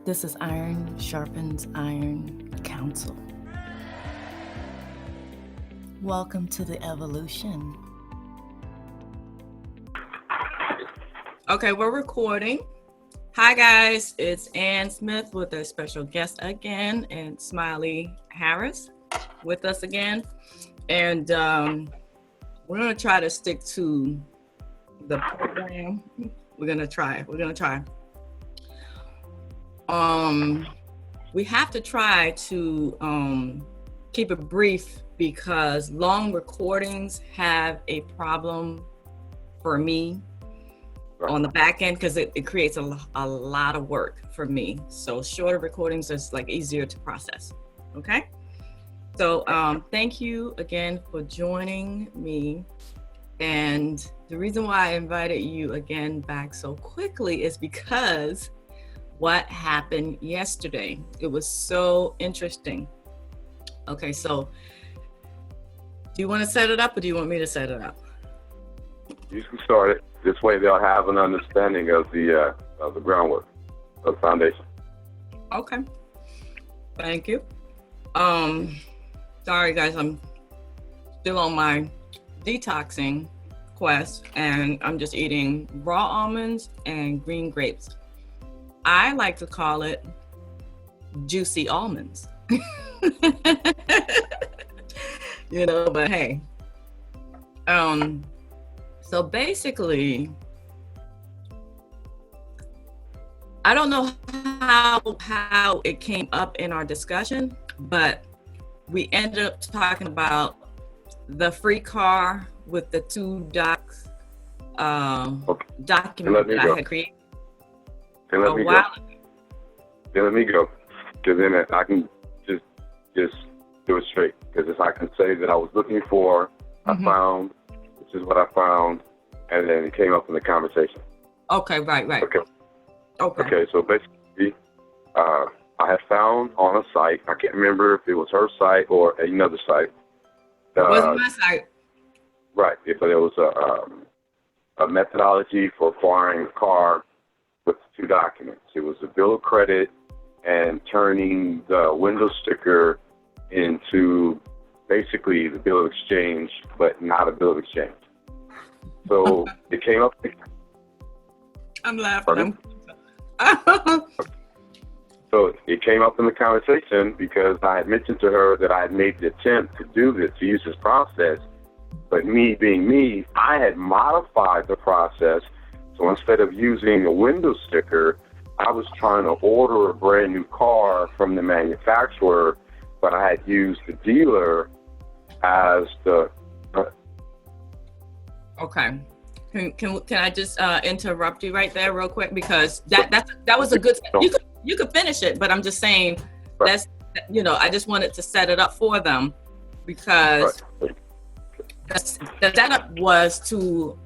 This is Iron Sharpens Iron Council. Welcome to the evolution. Okay, we're recording. Hi guys, it's Ann Smith with a special guest again, and Smiley Harris with us again. And we're gonna try to stick to the program. We're gonna try. We have to try to keep it brief because long recordings have a problem for me on the back end because it creates a lot of work for me. So shorter recordings is like easier to process. Okay. So thank you again for joining me. And the reason why I invited you again back so quickly is because what happened yesterday. It was so interesting. Okay, so do you want to set it up or do you want me to set it up? You can start it. This way they'll have an understanding of the groundwork, of the foundation. Okay. Thank you. Sorry guys, I'm still on my detoxing quest and I'm just eating raw almonds and green grapes. I like to call it juicy almonds. But hey. So basically, I don't know how it came up in our discussion, but we ended up talking about the free car with the two docs document that I had created. Then let me go. Let me go, because then I can just do it straight. Because if I can say that I was looking for, I found, this is what I found, and then it came up in the conversation. Okay, right. Okay, so basically, I had found on a site, I can't remember if it was her site or another site. It wasn't my site. Right, but it was a methodology for acquiring a car with two documents. It was a bill of credit and turning the window sticker into basically the bill of exchange, but not a bill of exchange. So it came up. I'm laughing. So it came up in the conversation because I had mentioned to her that I had made the attempt to do this, to use this process. But me being me, I had modified the process. So instead of using a window sticker, I was trying to order a brand new car from the manufacturer, but I had used the dealer as the... Okay. Can I just interrupt you right there real quick? Because that was a good... You could finish it, but I'm just saying that's, I just wanted to set it up for them because the setup was to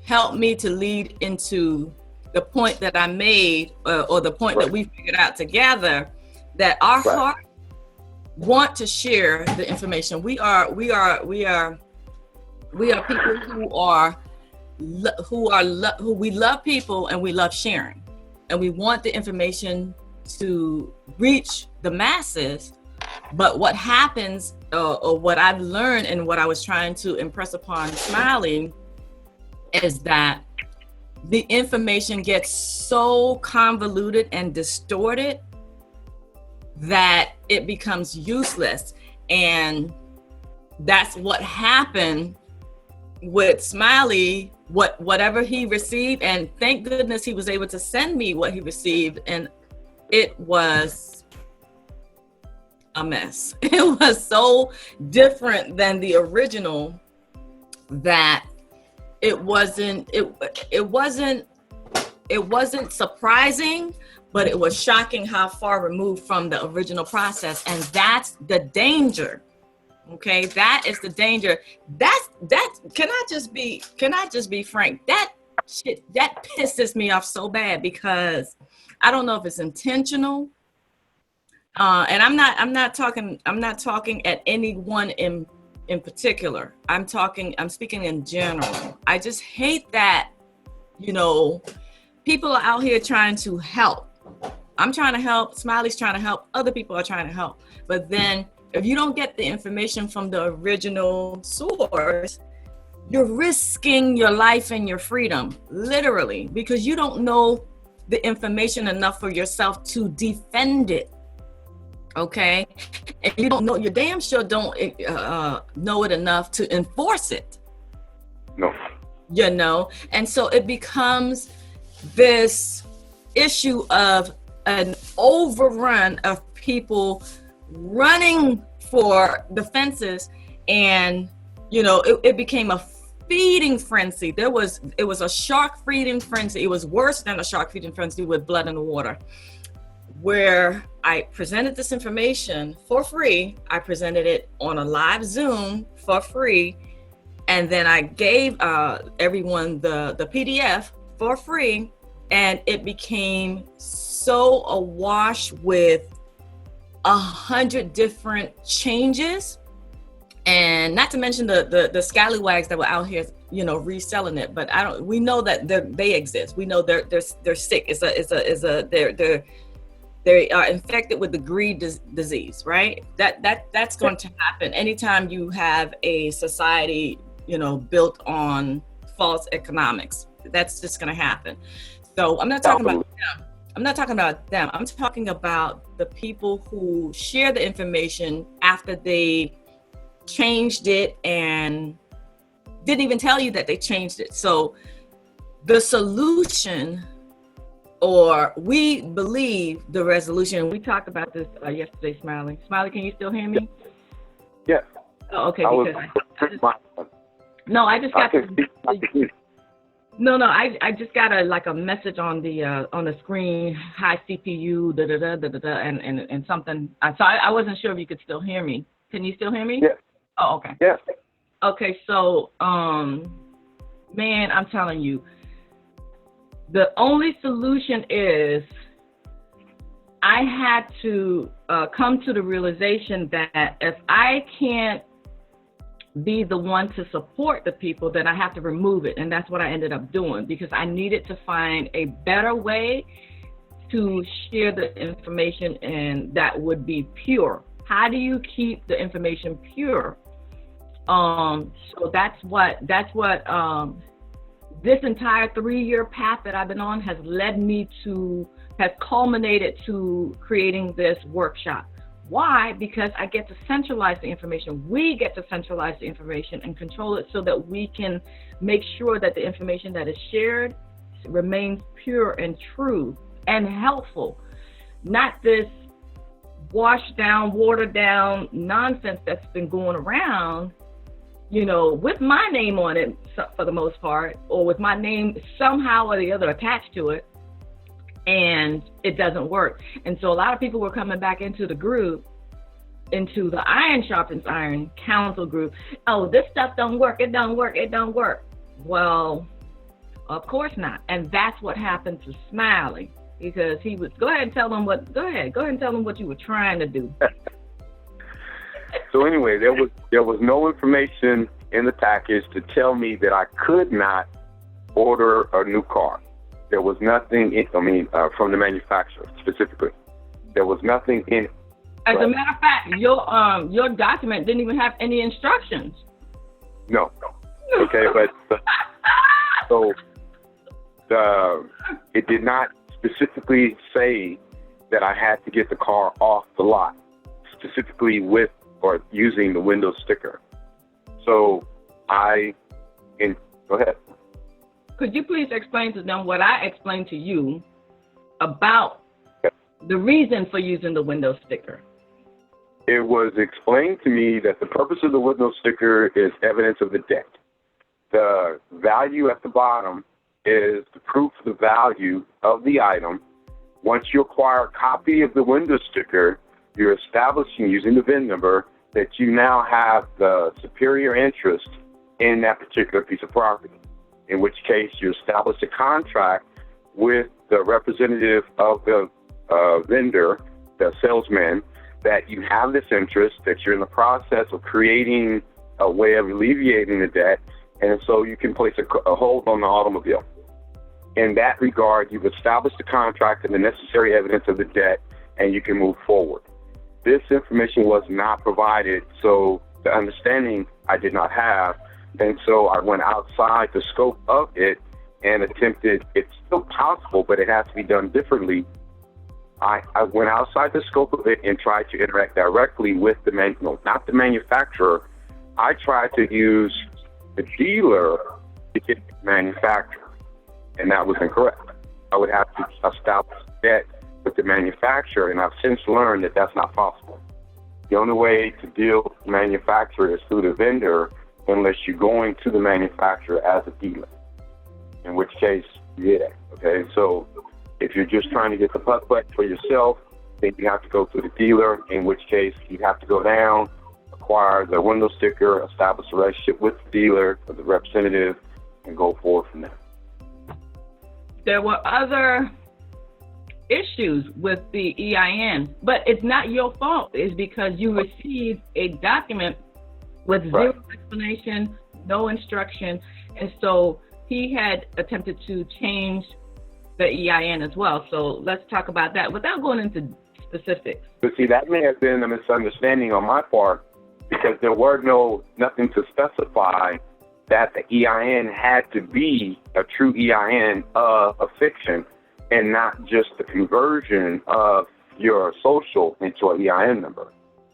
help me to lead into the point that I made, or the point that we figured out together, that our heart want to share the information. We are people who we love people and we love sharing, and we want the information to reach the masses. But what happens, or what I've learned and what I was trying to impress upon Smiley, is that the information gets so convoluted and distorted that it becomes useless. And that's what happened with Smiley, whatever he received. And thank goodness he was able to send me what he received. And it was a mess. It was so different than the original that it wasn't surprising, but it was shocking how far removed from the original process. And that's the danger. Okay, that is the danger. That can I just be frank? That pisses me off so bad because I don't know if it's intentional. And I'm not talking at anyone in particular. I'm speaking in general. I just hate that, people are out here trying to help I'm trying to help, Smiley's trying to help, other people are trying to help. But then if you don't get the information from the original source, you're risking your life and your freedom, literally, because you don't know the information enough for yourself to defend it. Okay? And you don't know, you damn sure don't know it enough to enforce it. No. You know? And so it becomes this issue of an overrun of people running for the fences, and you know, it became a feeding frenzy. It was a shark feeding frenzy. It was worse than a shark feeding frenzy with blood in the water, where I presented this information for free. I presented it on a live Zoom for free, and then I gave everyone the PDF for free, and it became so awash with 100 different changes, and not to mention the scallywags that were out here, you know, reselling it. But we know that they exist. We know they're sick. They are infected with the greed disease, right? That's going to happen anytime you have a society, you know, built on false economics. That's just going to happen. So I'm not talking about them. I'm not talking about them. I'm talking about the people who share the information after they changed it and didn't even tell you that they changed it. So the solution, or we believe the resolution, we talked about this yesterday, Smiley. Smiley, can you still hear me? Yeah. Oh, okay. I just got a message on the screen, high CPU, and something. So I wasn't sure if you could still hear me. Can you still hear me? Yeah. Oh, okay. Yeah. Okay, so man, I'm telling you, the only solution is I had to come to the realization that if I can't be the one to support the people, then I have to remove it. And that's what I ended up doing, because I needed to find a better way to share the information, and that would be pure. How do you keep the information pure? So that's what this entire 3-year path that I've been on has culminated to creating this workshop. Why? Because I get to centralize the information. We get to centralize the information and control it so that we can make sure that the information that is shared remains pure and true and helpful. Not this washed down, watered down nonsense that's been going around, you know, with my name on it for the most part, or with my name somehow or the other attached to it, and it doesn't work. And so a lot of people were coming back into the group, into the Iron Sharpens Iron Council group. Oh, this stuff don't work. It don't work. It don't work. Well, of course not. And that's what happened to Smiley, because he was, go ahead and tell them what you were trying to do. So anyway, there was no information in the package to tell me that I could not order a new car. There was nothing from the manufacturer specifically. There was nothing in it. As a matter of fact, your document didn't even have any instructions. No. Okay, but so it did not specifically say that I had to get the car off the lot, specifically with or using the window sticker. So go ahead. Could you please explain to them what I explained to you about the reason for using the window sticker? It was explained to me that the purpose of the window sticker is evidence of the debt. The value at the bottom is the proof of the value of the item. Once you acquire a copy of the window sticker, you're establishing, using the VIN number, that you now have the superior interest in that particular piece of property, in which case you establish a contract with the representative of the vendor, the salesman, that you have this interest, that you're in the process of creating a way of alleviating the debt, and so you can place a hold on the automobile. in that regard, you've established the contract and the necessary evidence of the debt, and you can move forward. This information was not provided, so the understanding I did not have, and so I went outside the scope of it and attempted, it's still possible, but it has to be done differently. I went outside the scope of it and tried to interact directly with the not the manufacturer. I tried to use the dealer to get the manufacturer, and that was incorrect. I would have to establish debt with the manufacturer, and I've since learned that that's not possible. The only way to deal with the manufacturer is through the vendor, unless you're going to the manufacturer as a dealer, in which case you get it, okay? So if you're just trying to get the putt-putt for yourself, then you have to go to the dealer, in which case you have to go down, acquire the window sticker, establish a relationship with the dealer or the representative, and go forward from there. There were other issues with the EIN, but it's not your fault. It's because you received a document with zero explanation, no instruction, and so he had attempted to change the EIN as well. So let's talk about that without going into specifics. But see, that may have been a misunderstanding on my part, because there were nothing to specify that the EIN had to be a true EIN of a fiction and not just the conversion of your social into an EIN number.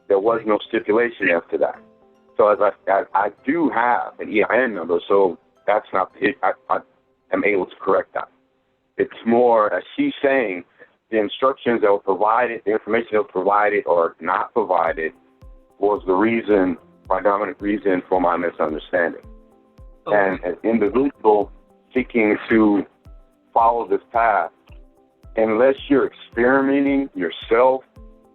There was no stipulation after that. So as I do have an EIN number, so that's not it. I am able to correct that. It's more, as she's saying, the instructions that were provided, the information that was provided or not provided was the predominant reason for my misunderstanding. Okay. And an individual seeking to follow this path, unless you're experimenting yourself,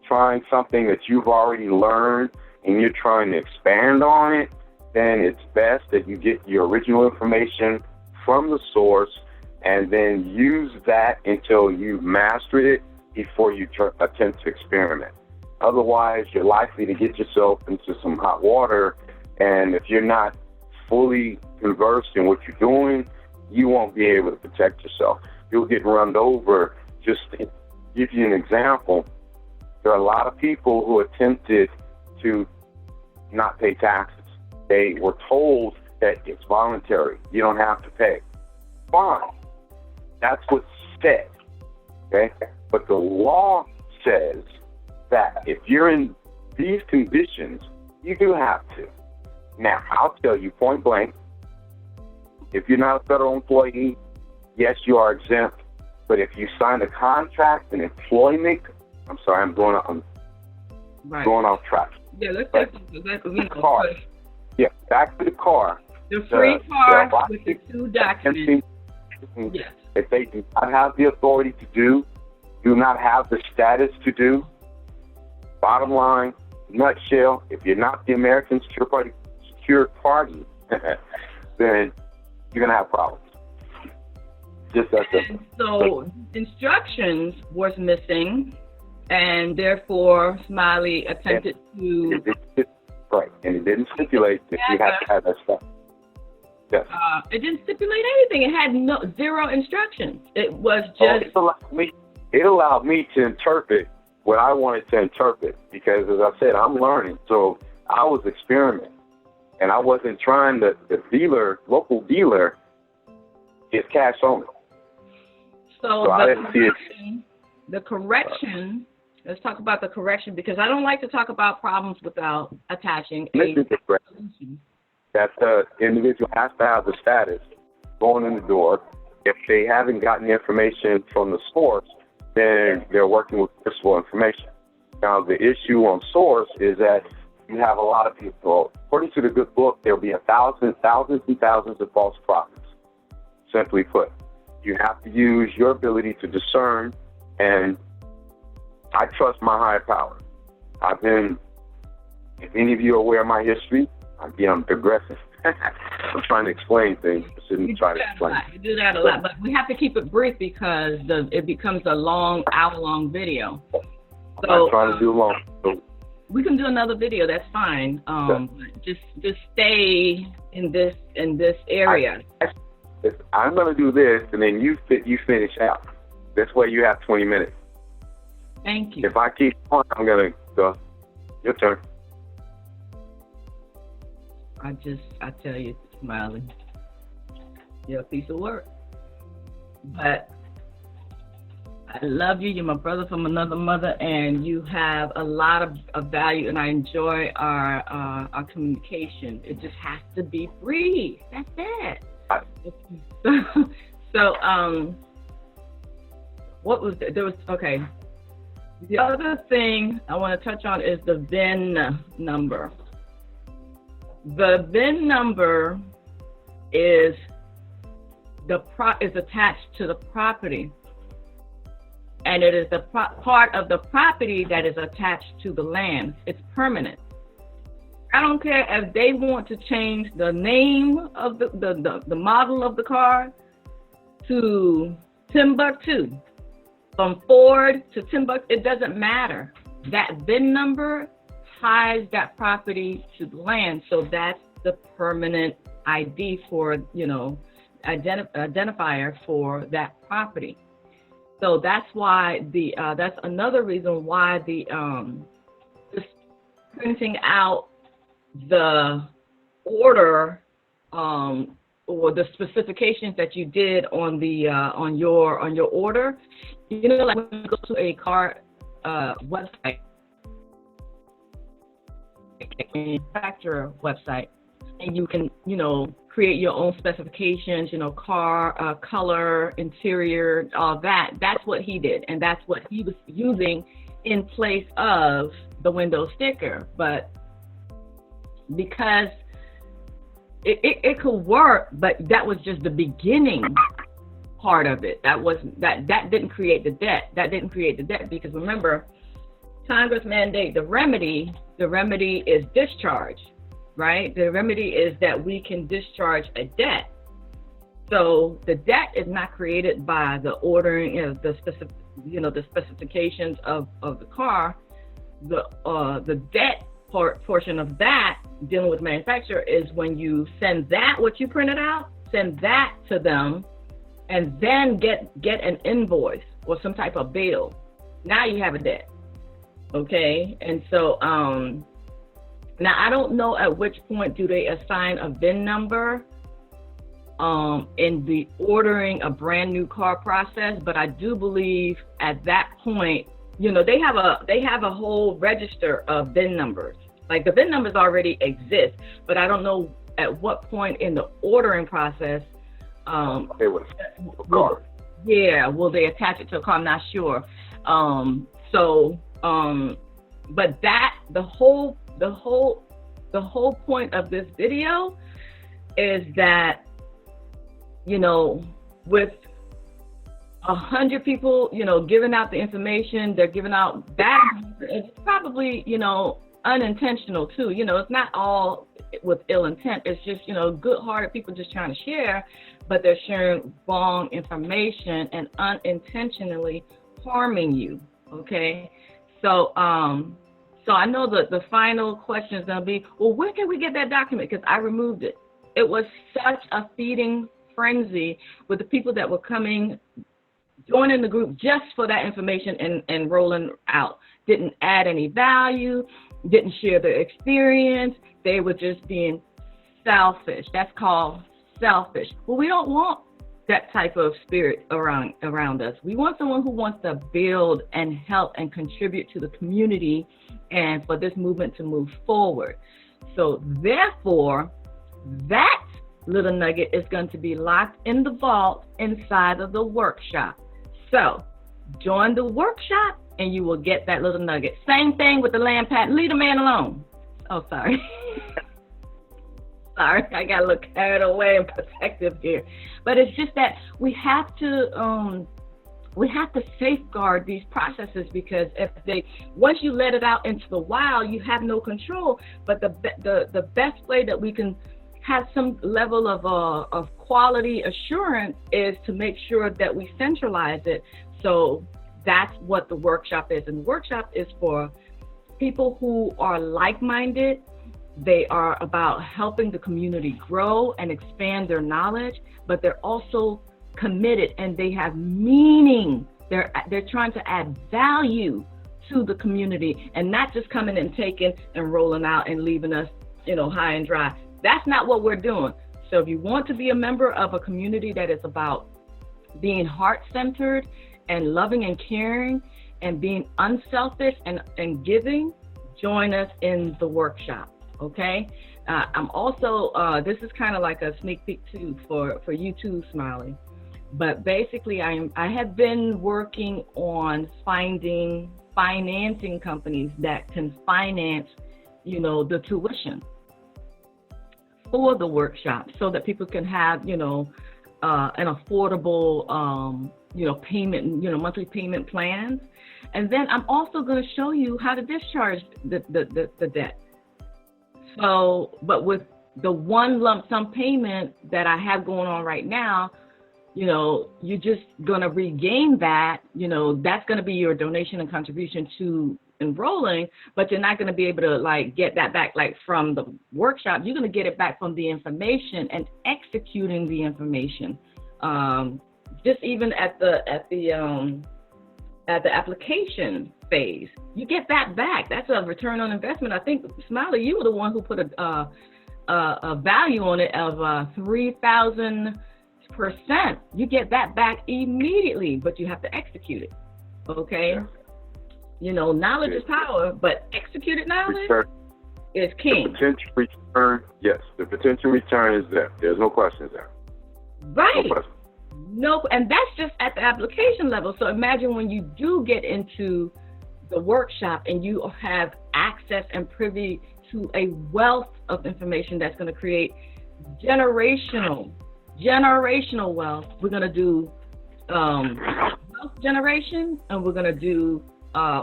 trying something that you've already learned and you're trying to expand on it, then it's best that you get your original information from the source and then use that until you've mastered it before you attempt to experiment. Otherwise, you're likely to get yourself into some hot water, and if you're not fully conversed in what you're doing, you won't be able to protect yourself. You'll get run over. Just to give you an example, there are a lot of people who attempted to not pay taxes. They were told that it's voluntary. You don't have to pay. Fine. That's what's said. Okay? But the law says that if you're in these conditions, you do have to. Now, I'll tell you point blank, if you're not a federal employee, yes, you are exempt. But if you sign a contract, an employment, I'm sorry, I'm going off track. Yeah, let's get the car. Yeah, back to the car. The free car with the two documents. Yes. If they do not have the authority to do not have the status to do, bottom line, nutshell, if you're not the American secured party, then you're going to have problems. Just that simple. So instructions was missing, and therefore Smiley attempted to... Right, and it didn't stipulate that you had to have that stuff. Yes. It didn't stipulate anything. It had zero instructions. It was just... It allowed me to interpret what I wanted to interpret, because, as I said, I'm learning. So I was experimenting, and I wasn't trying the local dealer, is cash only. So the correction, let's talk about the correction, because I don't like to talk about problems without attaching a solution. That the individual has to have the status going in the door. If they haven't gotten the information from the source, then they're working with principal information. Now, the issue on source is that you have a lot of people. According to the good book, there'll be thousands and thousands of false prophets. Simply put, you have to use your ability to discern, and I trust my higher power. If any of you are aware of my history, I'm digressing. I'm trying to explain things. I shouldn't try to explain. You do that a lot, but we have to keep it brief because it becomes a hour-long video. So, I'm trying to do long. So, we can do another video. That's fine. Just stay in this area. I'm going to do this, and then you finish out. This way you have 20 minutes. Thank you. If I keep on, I'm going to go. Your turn. I tell you, Smiley, you're a piece of work. But I love you. You're my brother from another mother, and you have a lot of value, and I enjoy our communication. It just has to be brief. That's it. So, what was there was okay. The other thing I want to touch on is the VIN number. The VIN number is attached to the property, and it is the part of the property that is attached to the land. It's permanent. I don't care if they want to change the name of the model of the car to Timbuktu, from Ford to Timbuktu. It doesn't matter. That VIN number ties that property to the land, so that's the permanent ID for, identifier for that property. So that's why that's another reason why just printing out the order or the specifications that you did on the on your order, like when you go to a car website, manufacturer website, and you can create your own specifications, car color, interior, all that. That's what he did, and that's what he was using in place of the window sticker. But because it could work, but that was just the beginning part of it. That didn't create the debt. That didn't create the debt, because remember, Congress mandate the remedy. The remedy is discharge, right? The remedy is that we can discharge a debt. So the debt is not created by the ordering of the specific, the specifications of the car. The debt portion of that, dealing with manufacturer, is when you send that, what you printed out, send that to them, and then get an invoice or some type of bill. Now you have a debt. Okay, and so now I don't know at which point do they assign a VIN number in the ordering a brand new car process, but I do believe at that point, they have a whole register of VIN numbers. Like, the VIN numbers already exist, but I don't know at what point in the ordering process will they attach it to a car? I'm not sure. But the whole point of this video is that, with 100 people, giving out the information, they're giving out bad. It's probably, unintentional too. It's not all with ill intent. It's just, good-hearted people just trying to share, but they're sharing wrong information and unintentionally harming you. Okay. So I know that the final question is going to be, well, where can we get that document? Because I removed it. It was such a feeding frenzy with the people that were joining the group just for that information and rolling out. Didn't add any value, didn't share their experience. They were just being selfish. That's called selfish. Well, we don't want that type of spirit around us. We want someone who wants to build and help and contribute to the community and for this movement to move forward. So therefore, that little nugget is going to be locked in the vault inside of the workshop. So join the workshop and you will get that little nugget. Same thing with the land patent. Leave the man alone. Oh, sorry. Sorry, I got a little carried away and protective here. But it's just that we have to safeguard these processes, because once you let it out into the wild, you have no control. But the best way that we can have some level of quality assurance is to make sure that we centralize it. So that's what the workshop is. And the workshop is for people who are like-minded, They are about helping the community grow and expand their knowledge, but they're also committed and they have meaning. They're trying to add value to the community and not just coming and taking and rolling out and leaving us, high and dry. That's not what we're doing. So if you want to be a member of a community that is about being heart-centered and loving and caring and being unselfish and giving, join us in the workshop, okay? I'm also, this is kind of like a sneak peek too for you too, Smiley. But basically, I have been working on finding financing companies that can finance, the tuition for the workshop so that people can have, an affordable, payment, monthly payment plans. And then I'm also going to show you how to discharge the debt. So, but with the one lump sum payment that I have going on right now, you're just going to regain that, that's going to be your donation and contribution to enrolling, but you're not going to be able to get that back from the workshop. You're going to get it back from the information and executing the information. Just even at the application phase, you get that back. That's a return on investment. I think, Smiley, you were the one who put a value on it of 3,000%. You get that back immediately, but you have to execute it. Okay. Yeah. Knowledge is power, but executed knowledge is king. The potential return, yes, the potential return is there. There's no questions there. Right. No, and that's just at the application level. So imagine when you do get into the workshop and you have access and privy to a wealth of information that's going to create generational wealth. We're going to do wealth generation, and we're going to do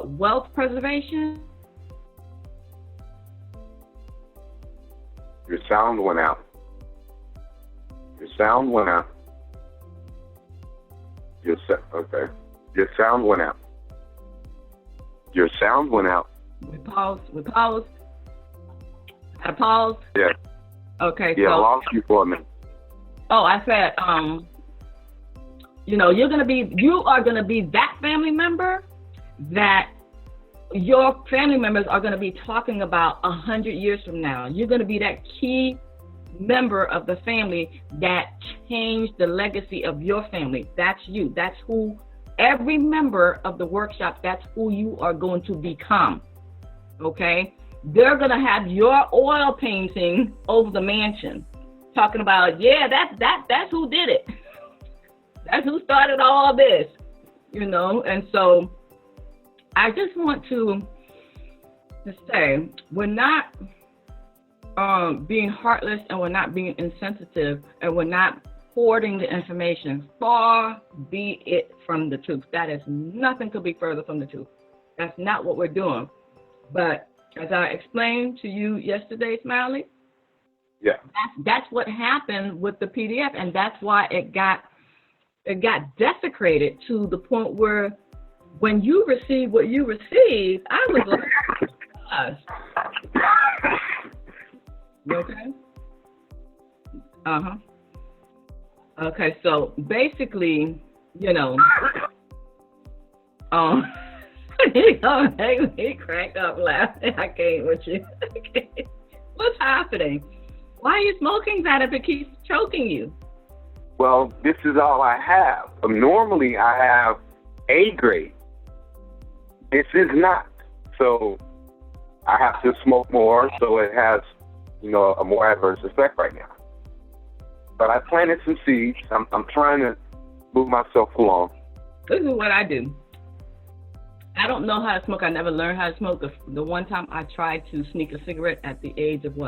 wealth preservation. Your sound went out. Okay. Your sound went out. We paused. I paused. Yeah. Okay. Yeah, so, I lost you for a minute. Oh, I said, you are gonna be that family member that your family members are gonna be talking about 100 years from now. You're gonna be that key member of the family that changed the legacy of your family. That's you. That's who every member of the workshop, that's who you are going to become. Okay? They're gonna have your oil painting over the mansion, talking about, that's who did it. That's who started all this, and so I just want to say, we're not being heartless, and we're not being insensitive, and we're not hoarding the information. Far be it from the truth. That is, nothing could be further from the truth. That's not what we're doing. But as I explained to you yesterday, Smiley, yeah, that's what happened with the PDF, and that's why it got desecrated to the point where when you receive what you receive, I was like, gosh. You okay? Uh-huh. Okay, so basically, he cracked up laughing. I can't with you. What's happening? Why are you smoking that if it keeps choking you? Well, this is all I have. Normally, I have A grade. This is not. So I have to smoke more, so it has, a more adverse effect right now. But I planted some seeds. I'm trying to move myself along. This is what I do. I don't know how to smoke. I never learned how to smoke. The one time I tried to sneak a cigarette at the age of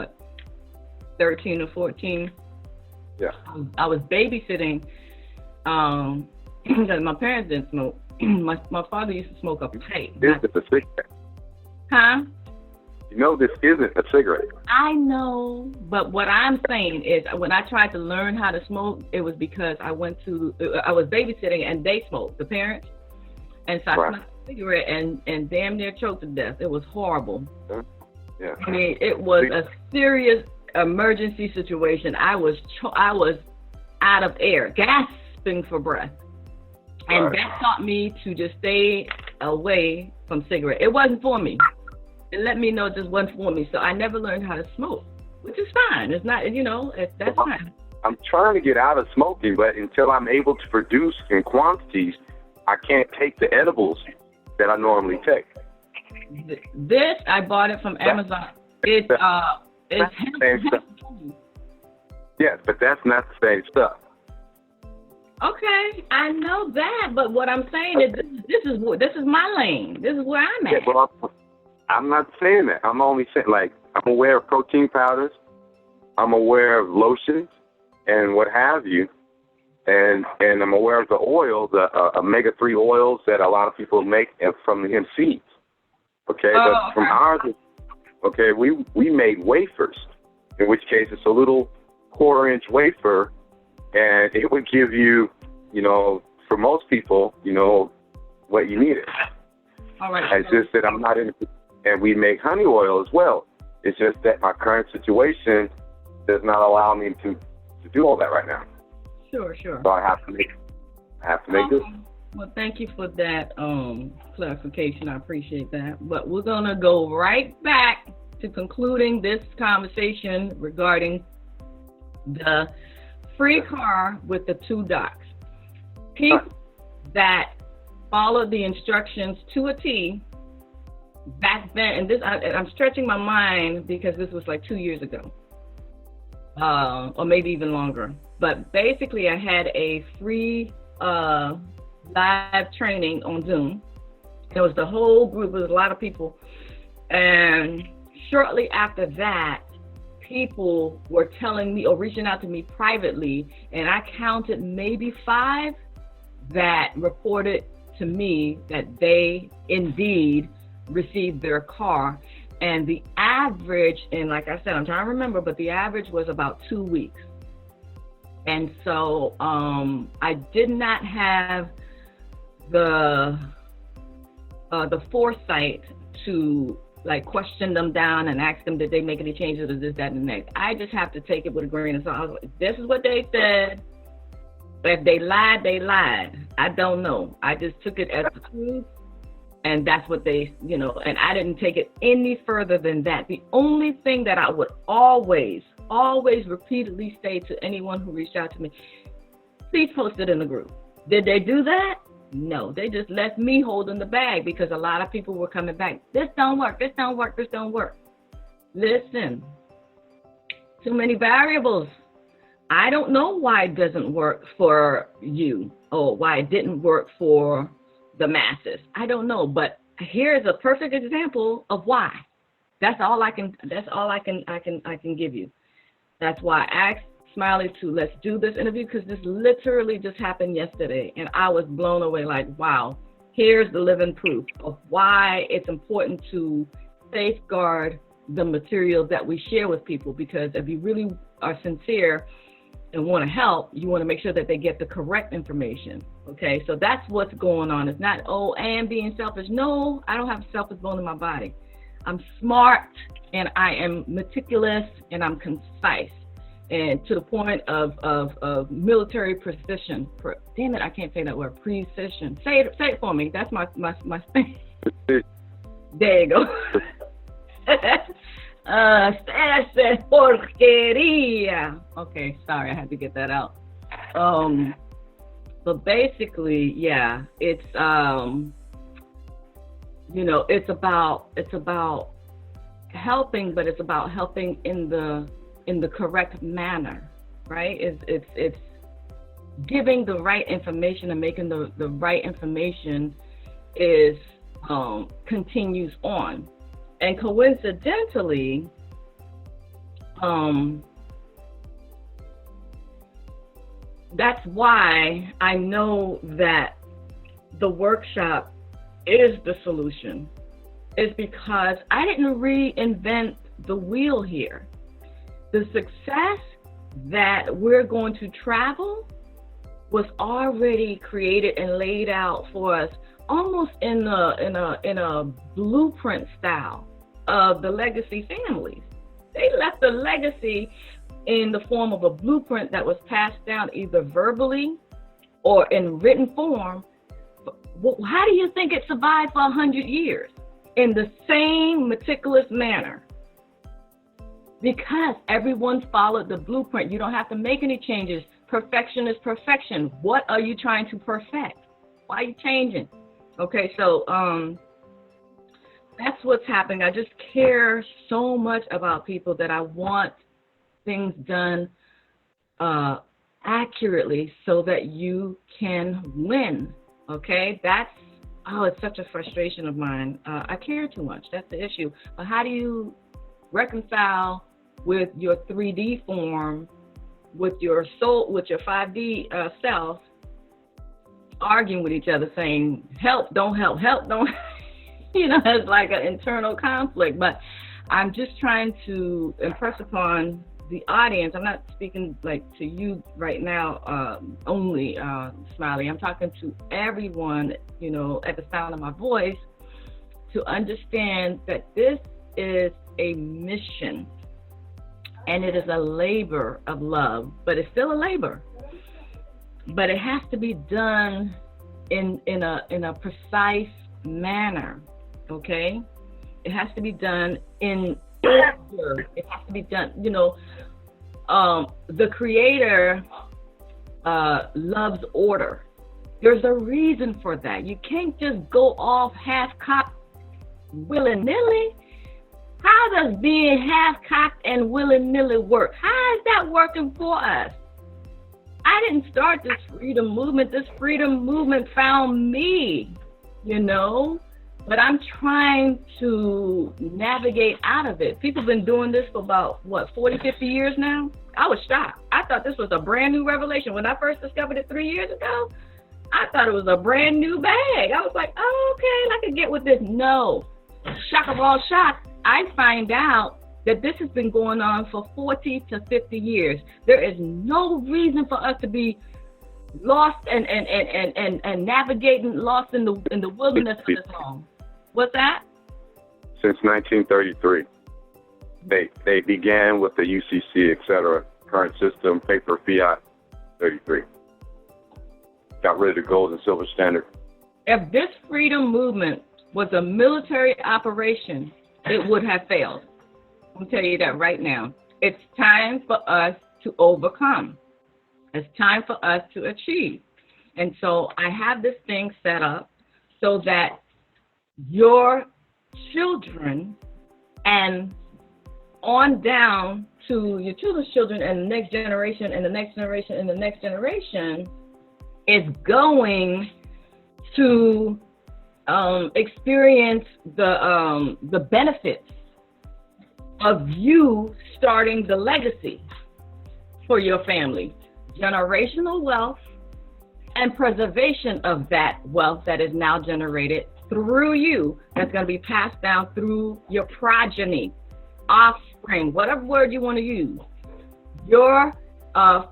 13 or 14. Yeah. I was babysitting. Because my parents didn't smoke. My father used to smoke a pipe. This is a cigarette. Huh? This isn't a cigarette. I know, but what I'm saying is, when I tried to learn how to smoke, it was because I was babysitting and they smoked, the parents, and so I smoked a cigarette and damn near choked to death. It was horrible. Yeah. I mean, it was a serious emergency situation. I was out of air, gasping for breath. And that taught me to just stay away from cigarette. It wasn't for me. It let me know it just wasn't for me. So I never learned how to smoke, which is fine. It's not, that's fine. I'm trying to get out of smoking, but until I'm able to produce in quantities, I can't take the edibles that I normally take. This, I bought it from Amazon. It's same stuff. Yes, but that's not the same stuff. Okay, I know that, but what I'm saying is this is my lane. This is where I'm at. Yeah, well, I'm not saying that. I'm only saying, like, I'm aware of protein powders. I'm aware of lotions and what have you. And I'm aware of the oil, the omega-3 oils that a lot of people make from the hemp seeds. Okay, but from ours, okay, we made wafers, in which case it's a little quarter-inch wafer, and it would give you, for most people, what you needed. All right. It's just that I'm not in, and we make honey oil as well. It's just that my current situation does not allow me to do all that right now. Sure. So I have to make this. Well, thank you for that clarification. I appreciate that. But we're going to go right back to concluding this conversation regarding the free car with the 2 docs. People that followed the instructions to a T back then, and this I'm stretching my mind because this was like 2 years ago, or maybe even longer. But basically, I had a free live training on Zoom. It was the whole group. It was a lot of people. And shortly after that, people were telling me or reaching out to me privately, and I counted maybe 5 that reported to me that they indeed received their car. And the average, and like I said, I'm trying to remember, but the average was about 2 weeks. And so I did not have the foresight to question them down and ask them, did they make any changes or this, that, and the next. I just have to take it with a grain of salt. I was like, this is what they said. If they lied, they lied. I don't know. I just took it as the truth. And that's what they, and I didn't take it any further than that. The only thing that I would always repeatedly say to anyone who reached out to me, please post it in the group. Did they do that? No, they just left me holding the bag because a lot of people were coming back. This don't work, this don't work, this don't work. Listen, too many variables. I don't know why it doesn't work for you or why it didn't work for the masses. I don't know, but here's a perfect example of why. That's all I can give you. That's why I asked Smiley to let's do this interview, because this literally just happened yesterday, and I was blown away. Like, wow, here's the living proof of why it's important to safeguard the material that we share with people, because if you really are sincere and want to help, you want to make sure that they get the correct information. Okay, so that's what's going on. It's not, I am being selfish. No, I don't have a selfish bone in my body. I'm smart, and I am meticulous, and I'm concise, and to the point of military precision. Damn it, I can't say that word. Precision. Say it for me. That's my thing. There you go. Porquería. Okay, sorry, I had to get that out. But basically, yeah, it's it's about helping, but it's about helping in the correct manner, right? It's giving the right information and making the right information is continues on. And coincidentally, that's why I know that the workshop is the solution. Is because I didn't reinvent the wheel here. The success that we're going to travel was already created and laid out for us, almost in a blueprint style. of the legacy families. They left a legacy in the form of a blueprint that was passed down either verbally or in written form. How do you think it survived for 100 years in the same meticulous manner? Because everyone followed the blueprint. You don't have to make any changes. Perfection is perfection. What are you trying to perfect? Why are you changing? Okay, so that's what's happening. I just care so much about people that I want things done accurately so that you can win. Okay, it's such a frustration of mine. I care too much. That's the issue. But how do you reconcile with your 3D form, with your soul, with your 5D self, arguing with each other, saying, help, don't help, help, don't, it's like an internal conflict. But I'm just trying to impress upon the audience. I'm not speaking like to you right now only, Smiley. I'm talking to everyone, at the sound of my voice, to understand that this is a mission and it is a labor of love, but it's still a labor. But it has to be done in a precise manner, okay? It has to be done in order. It has to be done, the Creator loves order. There's a reason for that. You can't just go off half-cocked willy-nilly. How does being half-cocked and willy-nilly work? How is that working for us? I didn't start this freedom movement. This freedom movement found me, but I'm trying to navigate out of it. People have been doing this for about, 40, 50 years now? I was shocked. I thought this was a brand new revelation. When I first discovered it 3 years ago, I thought it was a brand new bag. I was like, oh, okay, I can get with this. No. Shock of all shocks, I find out that this has been going on for 40 to 50 years. There is no reason for us to be lost and navigating lost in the wilderness for this long. What's that? Since 1933. They began with the UCC, etc. Current system, paper, fiat, 33. Got rid of the gold and silver standard. If this freedom movement was a military operation, it would have failed. I'm telling you that right now. It's time for us to overcome. It's time for us to achieve. And so I have this thing set up so that your children and on down to your children's children and the next generation and the next generation and the next generation is going to experience the benefits of you starting the legacy for your family, generational wealth and preservation of that wealth that is now generated through you, that's going to be passed down through your progeny, offspring, whatever word you want to use. Your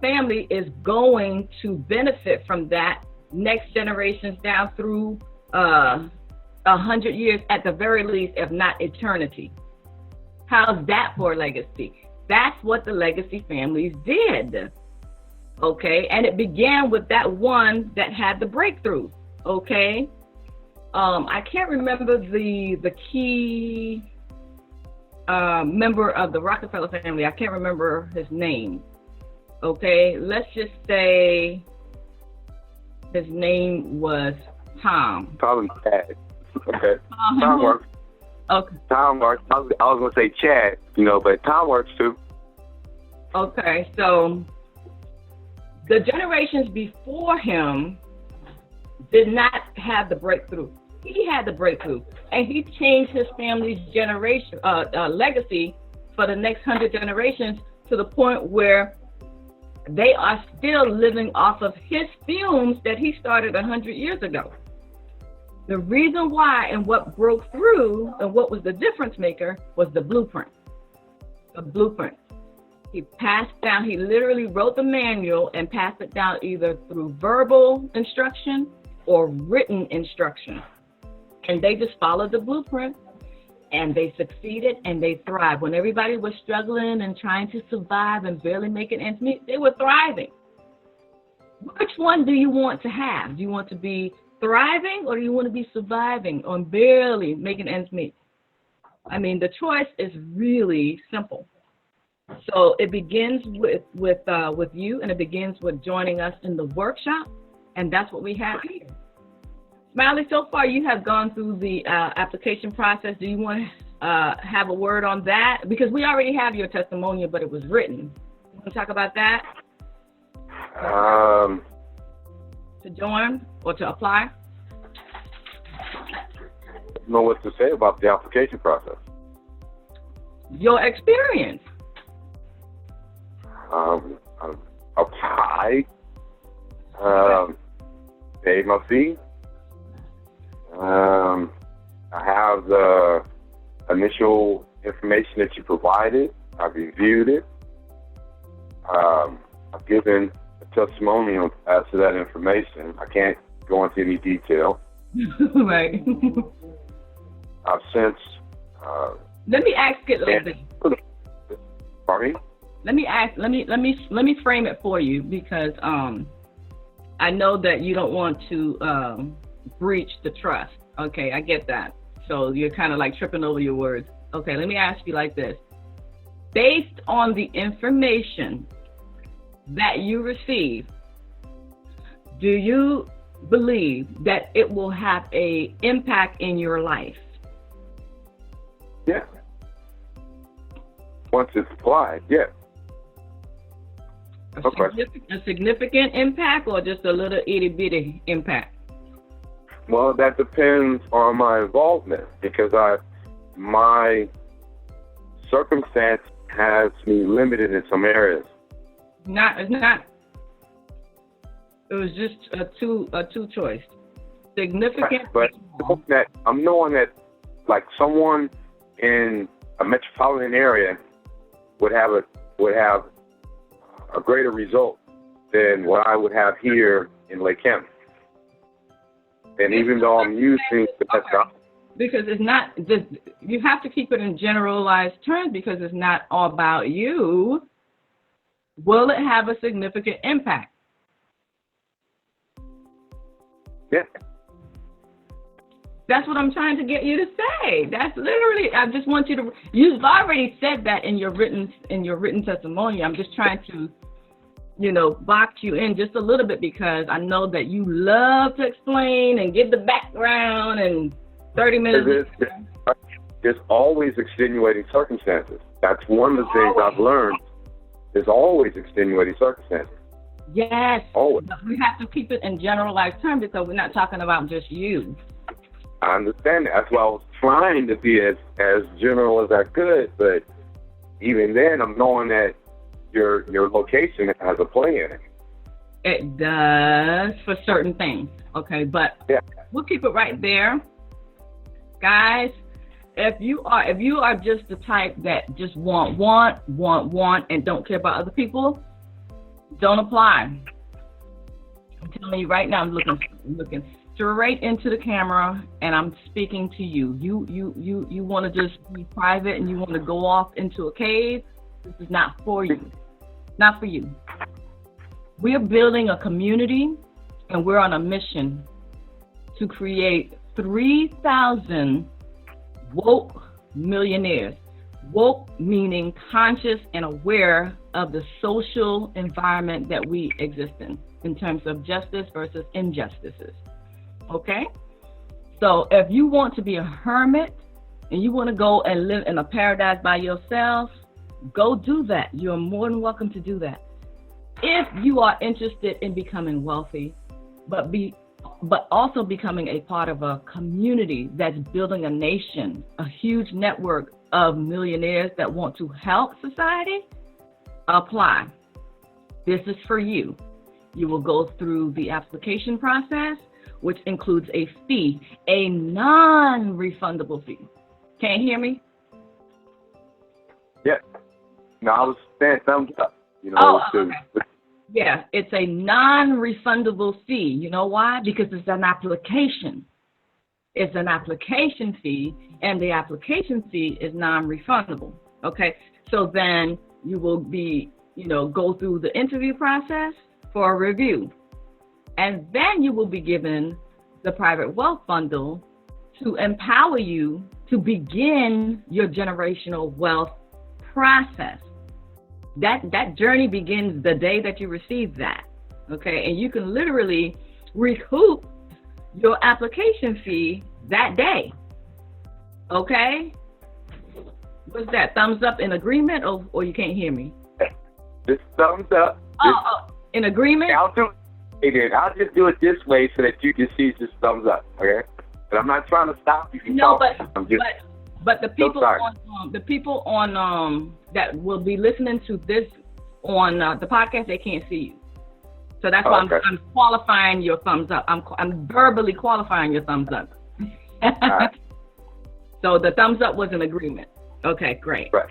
family is going to benefit from that next generations down through 100 years at the very least, if not eternity. How's that for legacy? That's what the legacy families did. Okay, and it began with that one that had the breakthrough. Okay, I can't remember the key member of the Rockefeller family. I can't remember his name. Okay, let's just say his name was Tom. Probably Chad. Okay. Tom works. Okay. Tom works. I was going to say Chad, but Tom works too. Okay, so the generations before him did not have the breakthrough. He had the breakthrough, and he changed his family's generation legacy for the next 100 generations to the point where they are still living off of his fumes that he started 100 years ago. The reason why and what broke through and what was the difference maker was the blueprint. The blueprint. He passed down, he literally wrote the manual and passed it down either through verbal instruction or written instruction. And they just followed the blueprint. and they succeeded and they thrived. When everybody was struggling and trying to survive and barely making ends meet, they were thriving. Which one do you want to have? Do you want to be thriving, or do you want to be surviving or barely making ends meet? I mean, the choice is really simple. So it begins with you, and it begins with joining us in the workshop, and that's what we have here. Smiley, so far you have gone through the application process. Do you want to have a word on that? Because we already have your testimonial, but it was written. You want to talk about that? To join or to apply? I don't know what to say about the application process. Your experience. Apply, pay my fee. I have the initial information that you provided. I've reviewed it. I've given a testimonial as to that information. I can't go into any detail. Right. I've since. Let me ask it like this. Pardon me? Let me frame it for you, because I know that you don't want to breach the trust. Okay, I get that. So you're kind of like tripping over your words. Okay, let me ask you like this. Based on the information that you receive, do you believe that it will have an impact in your life? Yeah. Once it's applied, yeah. A significant impact, or just a little itty bitty impact? Well, that depends on my involvement, because my circumstance has me limited in some areas. It's not. It was just a two choice. Significant. But I'm knowing that, like, someone in a metropolitan area would have a greater result than what I would have here in Lake County. And even though I'm using the best option. Because it's not, you have to keep it in generalized terms, because it's not all about you. Will it have a significant impact? Yeah. That's what I'm trying to get you to say. That's literally, I just want you to, you've already said that in your written testimony. I'm just trying to, box you in just a little bit, because I know that you love to explain and give the background, and 30 minutes. There's always extenuating circumstances. That's one of the things I've learned. There's always extenuating circumstances. Yes. Always. But we have to keep it in generalized terms, because we're not talking about just you. I understand that. That's why I was trying to be as general as I could, but even then, I'm knowing that your location has a play in it. It does for certain things, okay? But yeah, we'll keep it right there, guys. If you are just the type that just want, and don't care about other people, don't apply. I'm telling you right now, I'm looking straight into the camera, and I'm speaking to you. You want to just be private, and you want to go off into a cave. This is not for you. Not for you. We're building a community, and we're on a mission to create 3,000 woke millionaires. Woke meaning conscious and aware of the social environment that we exist in terms of justice versus injustices. Okay? So if you want to be a hermit and you want to go and live in a paradise by yourself, go do that. You're more than welcome to do that. If you are interested in becoming wealthy, but also becoming a part of a community that's building a nation, a huge network of millionaires that want to help society, apply. This is for you. You will go through the application process, which includes a fee, a non-refundable fee. Can't hear me? Yeah. No, I was saying thumbs up. Okay. Yeah, it's a non-refundable fee. You know why? Because it's an application. is an application fee, and the application fee is non-refundable. Okay, so then you will be, go through the interview process for a review, and then you will be given the private wealth bundle to empower you to begin your generational wealth process. That journey begins the day that you receive that. Okay, and you can literally recoup your application fee that day. Okay? What's that? Thumbs up in agreement, or you can't hear me? Just thumbs up. In agreement? I'll just do it this way so that you can see just thumbs up, okay? But I'm not trying to stop you from talking. But the people on that will be listening to this on the podcast, they can't see you. So that's why I'm qualifying your thumbs up. I'm verbally qualifying your thumbs up. Right. So the thumbs up was an agreement. Okay, great. Right.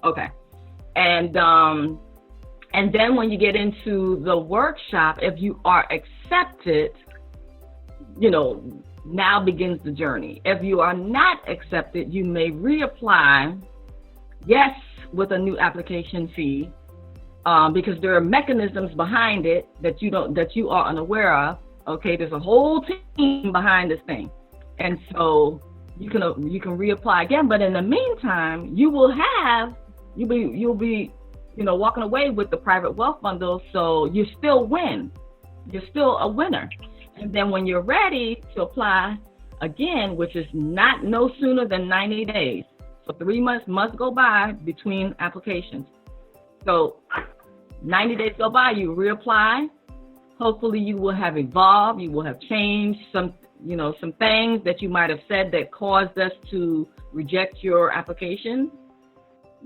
Okay. And then when you get into the workshop, if you are accepted, now begins the journey. If you are not accepted, you may reapply, yes, with a new application fee, because there are mechanisms behind it that you are unaware of. Okay, there's a whole team behind this thing, and so you can reapply again. But in the meantime, you'll be walking away with the private wealth bundle, so you still win. You're still a winner. And then when you're ready to apply again, which is no sooner than 90 days, so 3 months must go by between applications. So 90 days go by, you reapply. Hopefully you will have evolved, you will have changed some things that you might have said that caused us to reject your application,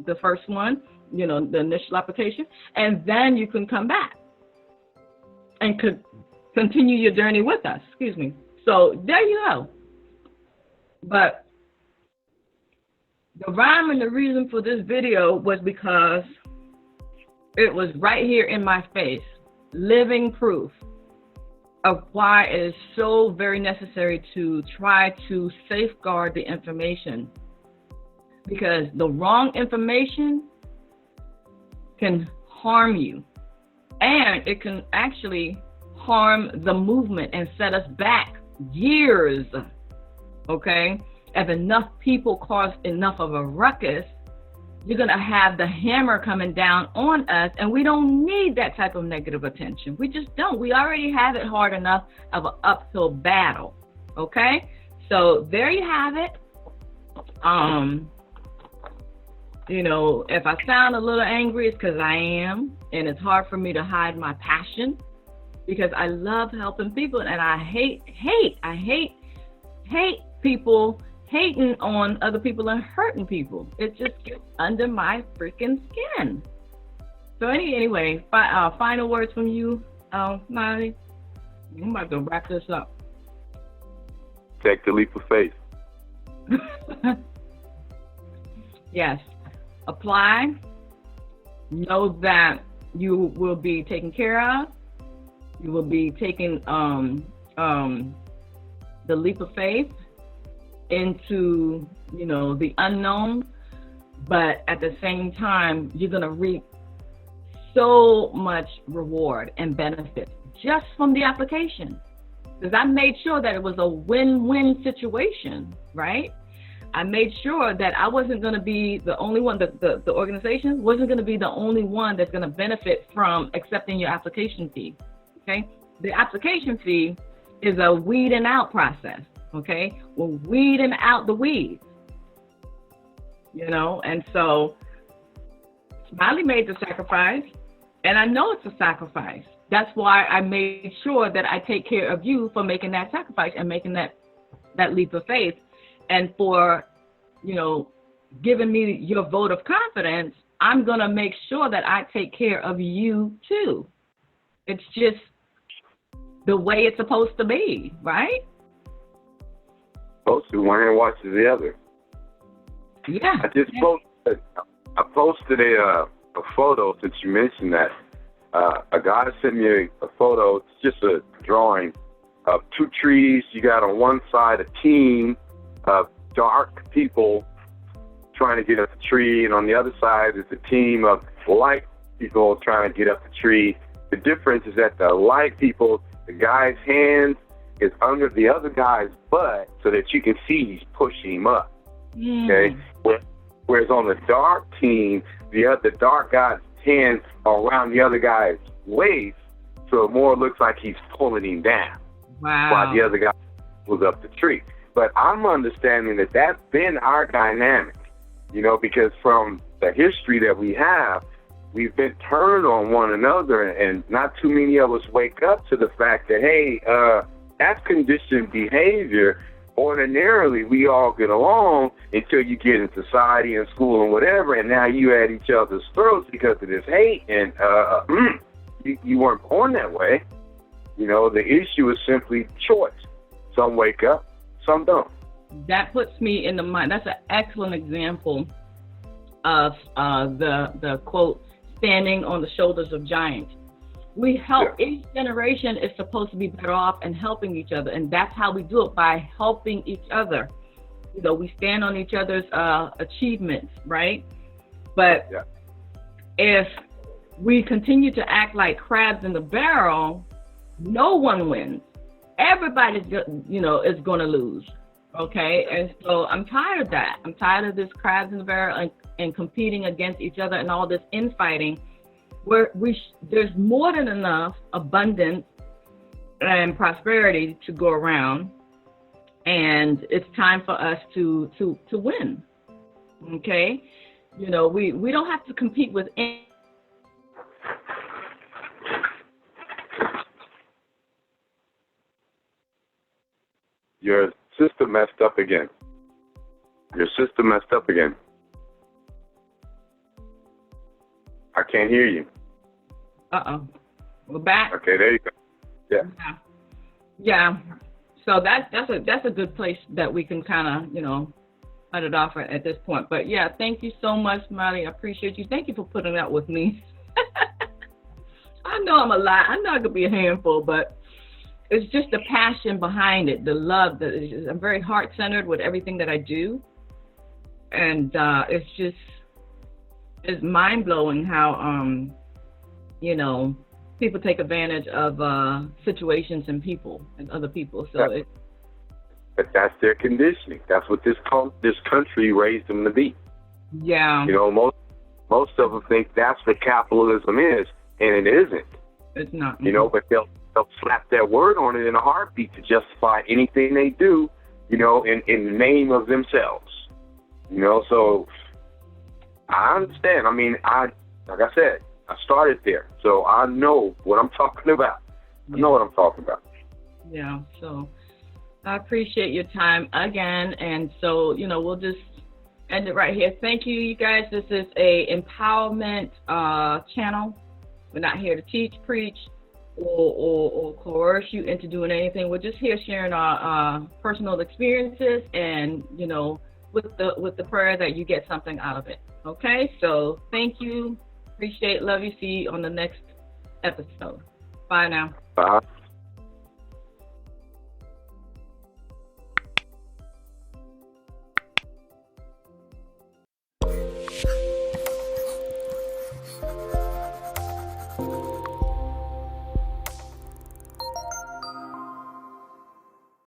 the first one, the initial application, and then you can come back and continue your journey with us. Excuse me. So there you go. But the rhyme and the reason for this video was because it was right here in my face, living proof of why it is so very necessary to try to safeguard the information, because the wrong information can harm you, and it can actually harm the movement and set us back years. Okay, if enough people cause enough of a ruckus, you're gonna have the hammer coming down on us, and we don't need that type of negative attention. We just don't. We already have it hard enough of an uphill battle. Okay, so there you have it. If I sound a little angry, it's because I am, and it's hard for me to hide my passion, because I love helping people, and I hate people hating on other people and hurting people. It just gets under my freaking skin. So anyway, final words from you, Smiley. I'm about to wrap this up. Take the leap of faith. Yes. Apply. Know that you will be taken care of. You will be taking the leap of faith into the unknown, but at the same time you're going to reap so much reward and benefit just from the application, because I made sure that it was a win-win situation, right? I made sure that I wasn't going to be the only one, the organization wasn't going to be the only one that's going to benefit from accepting your application fee. Okay, the application fee is a weeding out process. Okay, we're weeding out the weeds, and so Smiley made the sacrifice, and I know it's a sacrifice. That's why I made sure that I take care of you for making that sacrifice and making that leap of faith, and for giving me your vote of confidence. I'm gonna make sure that I take care of you too. It's just the way it's supposed to be, right? Supposed to. One hand washes the other. Yeah. I posted a photo, since you mentioned that. A guy sent me a photo. It's just a drawing of two trees. You got on one side a team of dark people trying to get up the tree, and on the other side is a team of light people trying to get up the tree. The difference is that the light people, the guy's hands is under the other guy's butt so that you can see he's pushing him up. Okay? Whereas on the dark team, the dark guy's hands are around the other guy's waist, so it more looks like he's pulling him down. Wow. While the other guy pulls up the tree. But I'm understanding that that's been our dynamic, because from the history that we have, we've been turned on one another, and not too many of us wake up to the fact that, hey, that's conditioned behavior. Ordinarily, we all get along until you get in society and school and whatever, and now you at each other's throats because of this hate, and you weren't born that way. The issue is simply choice. Some wake up, some don't. That puts me in the mind. That's an excellent example of the quote, standing on the shoulders of giants. We help. Yeah. Each generation is supposed to be better off and helping each other, and that's how we do it, by helping each other. We stand on each other's achievements, right? But if we continue to act like crabs in the barrel, no one wins. Everybody's, is going to lose. Okay, and so I'm tired of that. I'm tired of this crabs in the barrel and competing against each other and all this infighting. Where there's more than enough abundance and prosperity to go around, and it's time for us to win. Okay, we don't have to compete with any. Your system messed up again. I can't hear you. Uh-oh. We're back. Okay, there you go. Yeah. So that's a good place that we can kind of, cut it off at this point. But yeah, thank you so much, Smiley. I appreciate you. Thank you for putting up with me. I know I'm a lot. I know I could be a handful, but it's just the passion behind it, the love. I'm very heart-centered with everything that I do. And it's mind-blowing how, people take advantage of situations and people and other people. So but that's their conditioning. That's what this country raised them to be. Yeah. Most of them think that's what capitalism is, and it isn't. It's not. But they'll slap that word on it in a heartbeat to justify anything they do, in the name of themselves. So I understand. I mean, like I said, I started there, so I know what I'm talking about. Yeah, so I appreciate your time again, and so, we'll just end it right here. Thank you, you guys. This is a empowerment channel. We're not here to teach, preach, or coerce you into doing anything. We're just here sharing our personal experiences, and, with the prayer that you get something out of it. Okay, so thank you. Appreciate it. Love you. See you on the next episode. Bye now. Bye.